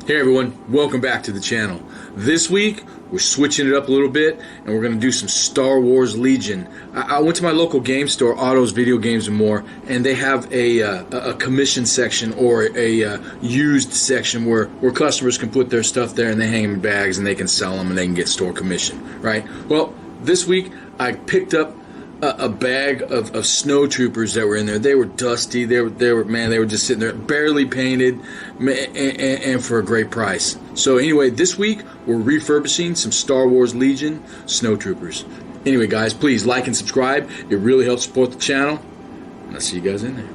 Hey everyone, welcome back to the channel. This week, we're switching it up a little bit, and we're going to do some Star Wars Legion. I went to my local game store, Autos, Video Games, and More, and they have a commission section or a used section where customers can put their stuff there and they hang them in bags and they can sell them and they can get store commission, right? Well, this week, I picked up a bag of snowtroopers that were in there. They were dusty. They were just sitting there, barely painted, and for a great price. So anyway, this week we're refurbishing some Star Wars Legion snowtroopers. Anyway, guys, please like and subscribe. It really helps support the channel. And I'll see you guys in there.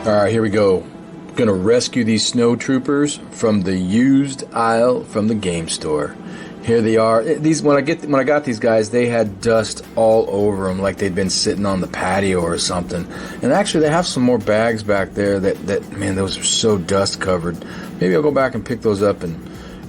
Alright, here we go. Gonna rescue these snowtroopers from the used aisle from the game store. Here they are. These when I got these guys, they had dust all over them, like they'd been sitting on the patio or something. And actually, they have some more bags back there that man, those are so dust covered. Maybe I'll go back and pick those up and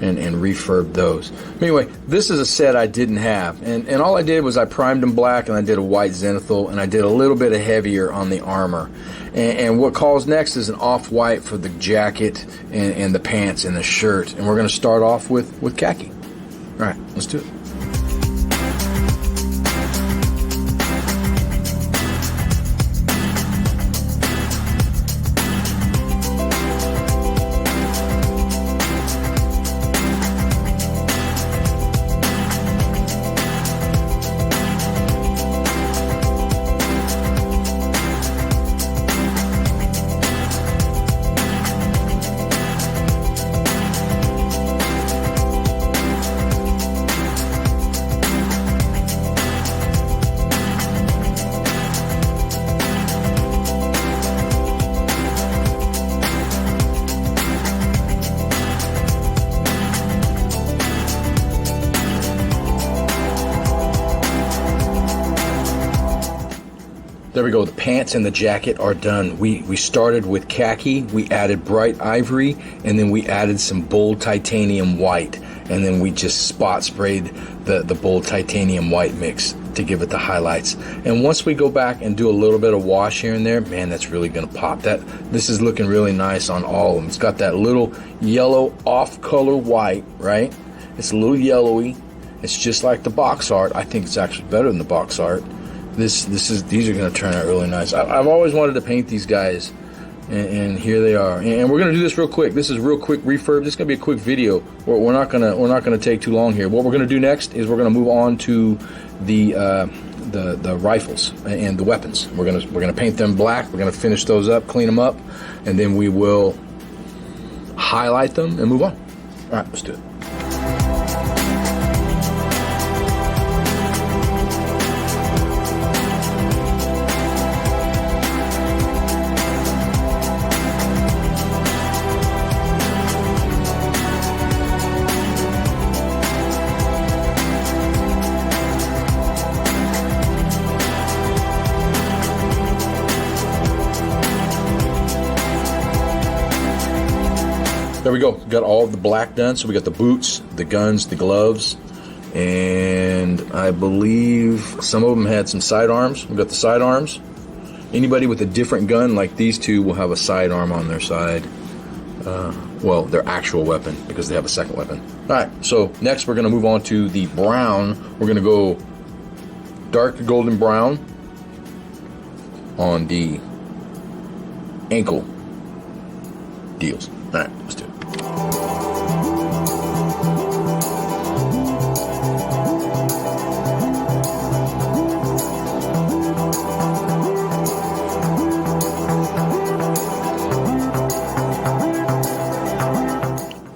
refurb those. Anyway, this is a set I didn't have, and all I did was I primed them black, and I did a white zenithal, and I did a little bit of heavier on the armor. And what calls next is an off-white for the jacket and the pants and the shirt. And we're going to start off with khaki. All right, let's do it. There we go. The pants and the jacket are done. We started with khaki, we added bright ivory, and then we added some bold titanium white, and then we just spot sprayed the bold titanium white mix to give it the highlights. And once we go back and do a little bit of wash here and there, man, that's really gonna pop. This is looking really nice on all of them. It's got that little yellow off-color white, right? It's a little yellowy. It's just like the box art. I think it's actually better than the box art. These are going to turn out really nice. I've always wanted to paint these guys, and here they are. And we're going to do this real quick. This is real quick refurb. This is going to be a quick video. We're not going to take too long here. What we're going to do next is we're going to move on to the rifles and the weapons. We're going to paint them black. We're going to finish those up, clean them up, and then we will highlight them and move on. All right, let's do it. There we go. Got all of the black done. So we got the boots, the guns, the gloves, and I believe some of them had some sidearms. We got the sidearms. Anybody with a different gun, like these two, will have a sidearm on their side. Well, their actual weapon, because they have a second weapon. All right. So next, we're going to move on to the brown. We're going to go dark golden brown on the ankle deals. All right, let's do it.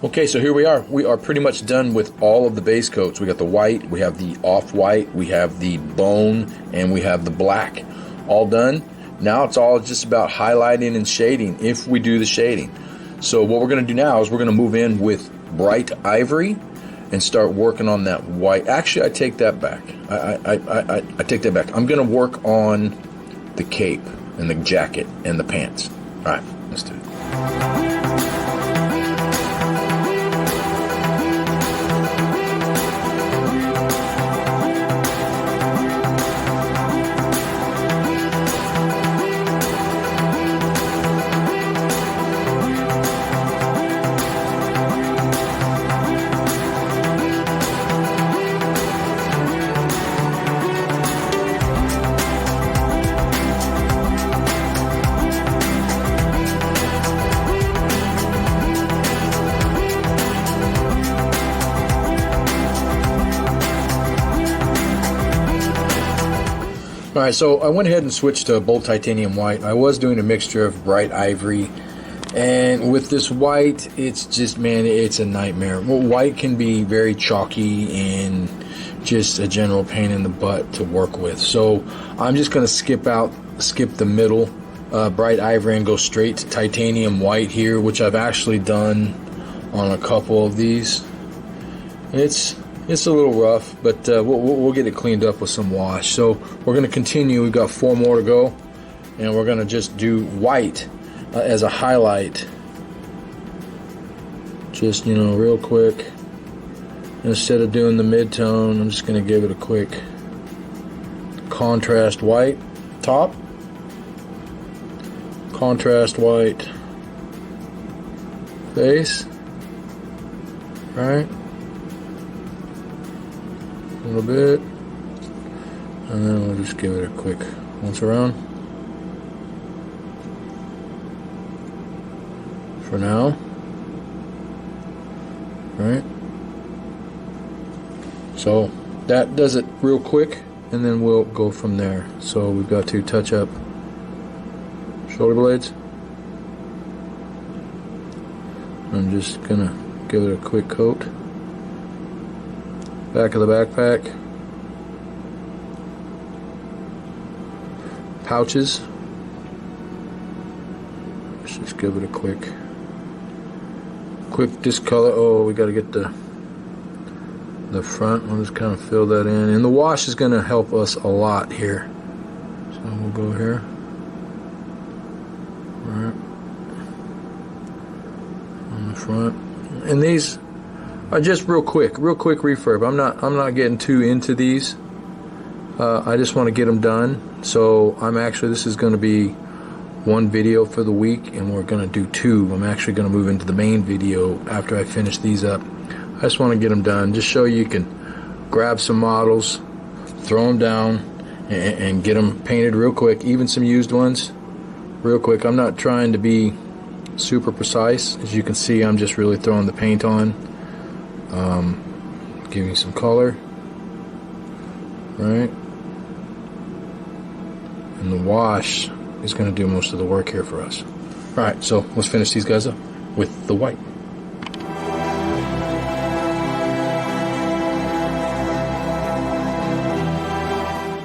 Okay, so here we are. We are pretty much done with all of the base coats. We got the white, we have the off-white, we have the bone, and we have the black. All done. Now it's all just about highlighting and shading, if we do the shading. So what we're going to do now is we're going to move in with bright ivory and start working on that white. Actually, I take that back. I take that back. I'm going to work on the cape and the jacket and the pants. All right, let's do it. right, so I went ahead and switched to Bold Titanium White. I was doing a mixture of Bright Ivory, and with this white, it's just, man, it's a nightmare. Well, white can be very chalky and just a general pain in the butt to work with. So I'm just going to skip the middle Bright Ivory and go straight to Titanium White here, which I've actually done on a couple of these. It's a little rough, but we'll get it cleaned up with some wash. So we're going to continue. We've got 4 more to go, and we're going to just do white as a highlight. Just, real quick. Instead of doing the mid-tone, I'm just going to give it a quick contrast white top. Contrast white face. Right? A little bit, and then we'll just give it a quick once around for now. Right, so that does it real quick, and then we'll go from there. So we've got to touch up shoulder blades. I'm just gonna give it a quick coat. Back of the backpack, pouches. Let's just give it a quick discolor. Oh, we got to get the front. We'll just kind of fill that in, and the wash is going to help us a lot here. So we'll go here. All right, on the front, and these just real quick refurb. I'm not getting too into these. I just want to get them done. So this is going to be 1 video for the week, and we're going to do 2. I'm actually going to move into the main video after I finish these up. I just want to get them done. Just show you can grab some models, throw them down, and get them painted real quick. Even some used ones, real quick. I'm not trying to be super precise. As you can see, I'm just really throwing the paint on. Giving some color, right? And the wash is going to do most of the work here for us. All right, so let's finish these guys up with the white.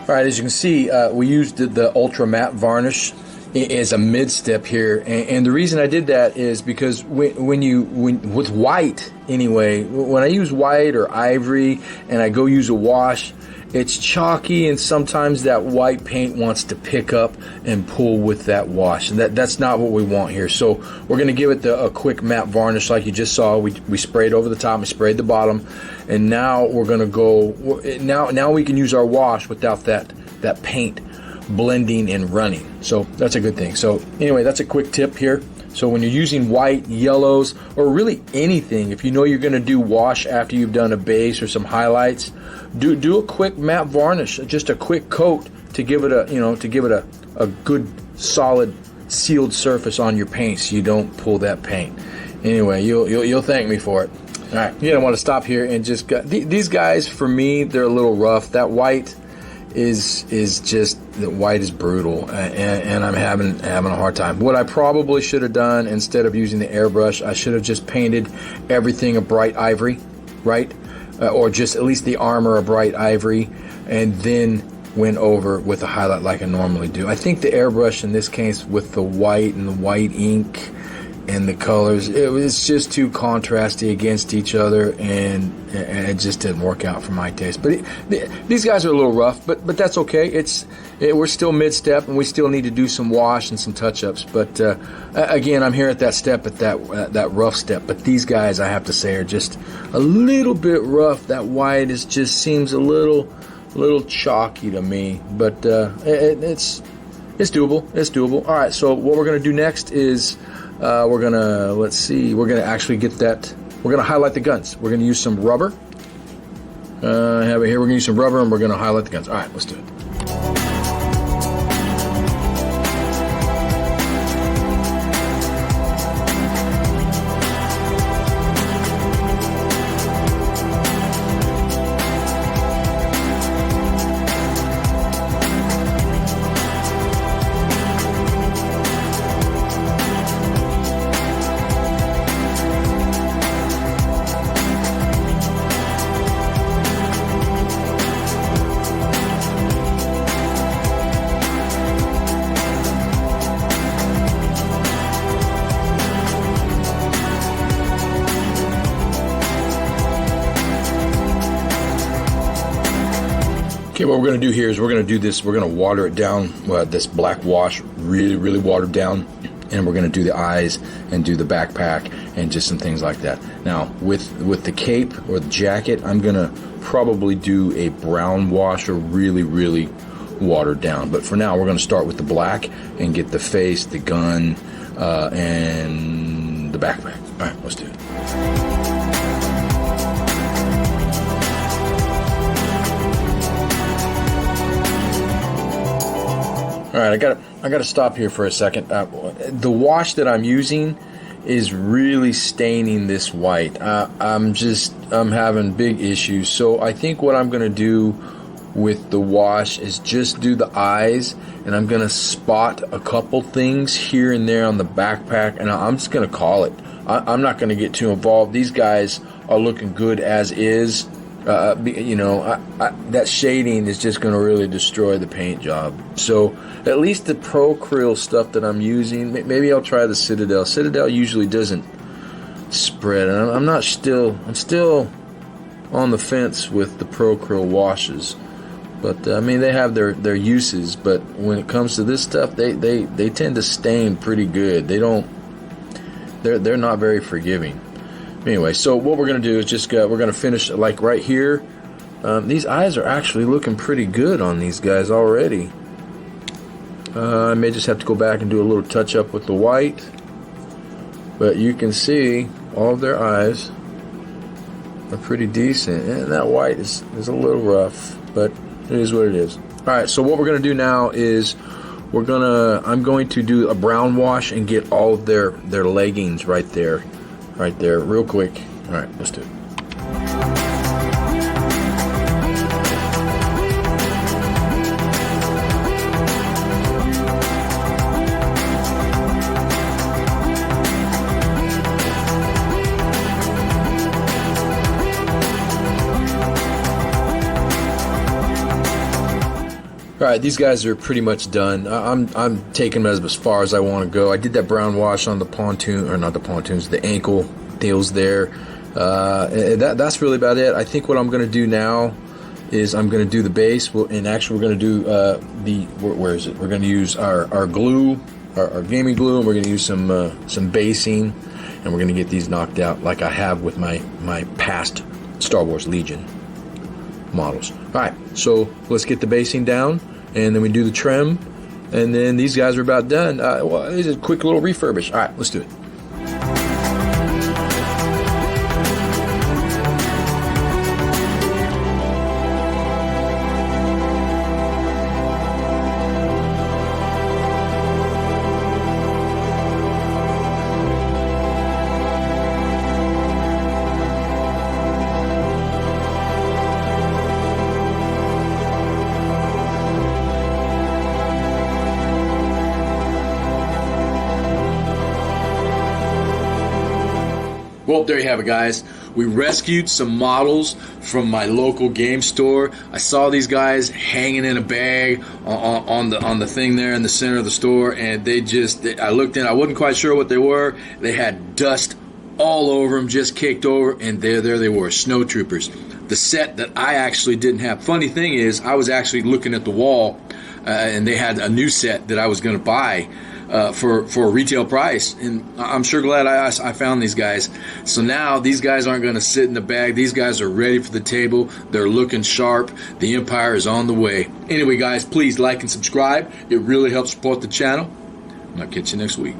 All right, as you can see, we used the Ultra Matte Varnish as a mid-step here, and the reason I did that is because when with white anyway, when I use white or ivory and I go use a wash, it's chalky, and sometimes that white paint wants to pick up and pull with that wash, and that's not what we want here. So we're going to give it a quick matte varnish like you just saw. We sprayed over the top, we sprayed the bottom, and now we're going to go. Now we can use our wash without that paint blending and running. So that's a good thing. So anyway, that's a quick tip here. So when you're using white, yellows, or really anything, if you know you're going to do wash after you've done a base or some highlights, do a quick matte varnish, just a quick coat to give it a good solid sealed surface on your paint so you don't pull that paint. Anyway, you'll thank me for it. All right, you're gonna want to stop here and just these guys, for me, they're a little rough. That white is just, the white is brutal, and I'm having a hard time. What I probably should have done, instead of using the airbrush, I should have just painted everything a bright ivory, right? Or just at least the armor a bright ivory, and then went over with a highlight like I normally do. I think the airbrush in this case, with the white and the white ink and the colors, it was just too contrasty against each other, and it just didn't work out for my taste. But these guys are a little rough, but that's okay. We're still mid-step, and we still need to do some wash and some touch-ups. But again, I'm here at that step, at that rough step. But these guys, I have to say, are just a little bit rough. That white just seems a little chalky to me, but it's doable. It's doable. All right. So what we're gonna do next is we're gonna actually get that. We're gonna highlight the guns. We're gonna use some rubber. I have it here. We're gonna use some rubber, and we're gonna highlight the guns. All right, let's do it. Okay, what we're going to do here is we're going to do this. We're going to water it down, this black wash, really, really watered down. And we're going to do the eyes and do the backpack and just some things like that. Now, with the cape or the jacket, I'm going to probably do a brown wash or really, really watered down. But for now, we're going to start with the black and get the face, the gun, and the backpack. All right, let's do it. All right, I got to stop here for a second. The wash that I'm using is really staining this white. I'm having big issues. So I think what I'm going to do with the wash is just do the eyes, and I'm going to spot a couple things here and there on the backpack, and I'm just going to call it. I'm not going to get too involved. These guys are looking good as is. That shading is just going to really destroy the paint job. So at least the Procryl stuff that I'm using, maybe I'll try the Citadel. Citadel usually doesn't spread, and I'm still on the fence with the Procryl washes. But I mean, they have their uses. But when it comes to this stuff, they tend to stain pretty good. They're not very forgiving. Anyway, so what we're going to do is we're going to finish like right here. These eyes are actually looking pretty good on these guys already. I may just have to go back and do a little touch up with the white. But you can see all of their eyes are pretty decent. And that white is a little rough, but it is what it is. Alright, so what we're going to do now is I'm going to do a brown wash and get all of their leggings right there real quick. All right, let's do it. All right, these guys are pretty much done. I'm taking them as far as I want to go. I did that brown wash on the pontoon, or not the pontoons, the ankle deals there. That's really about it. I think what I'm going to do now is I'm going to do the base, and actually we're going to do where is it? We're going to use our glue, our gaming glue, and we're going to use some basing, and we're going to get these knocked out like I have with my past Star Wars Legion models. All right, so let's get the basing down, and then we do the trim, and then these guys are about done. It's a quick little refurbish. All right, let's do it. Well, there you have it, guys. We rescued some models from my local game store. I saw these guys hanging in a bag on the thing there in the center of the store, and I looked in. I wasn't quite sure what they were. They had dust all over them, just caked over, and there they were, snow troopers. The set that I actually didn't have. Funny thing is, I was actually looking at the wall, and they had a new set that I was going to buy. For a retail price, and I'm sure glad I found these guys. So now these guys aren't going to sit in the bag. These guys are ready for the table. They're looking sharp. The Empire is on the way. Anyway, guys, please like and subscribe. It really helps support the channel. I'll catch you next week.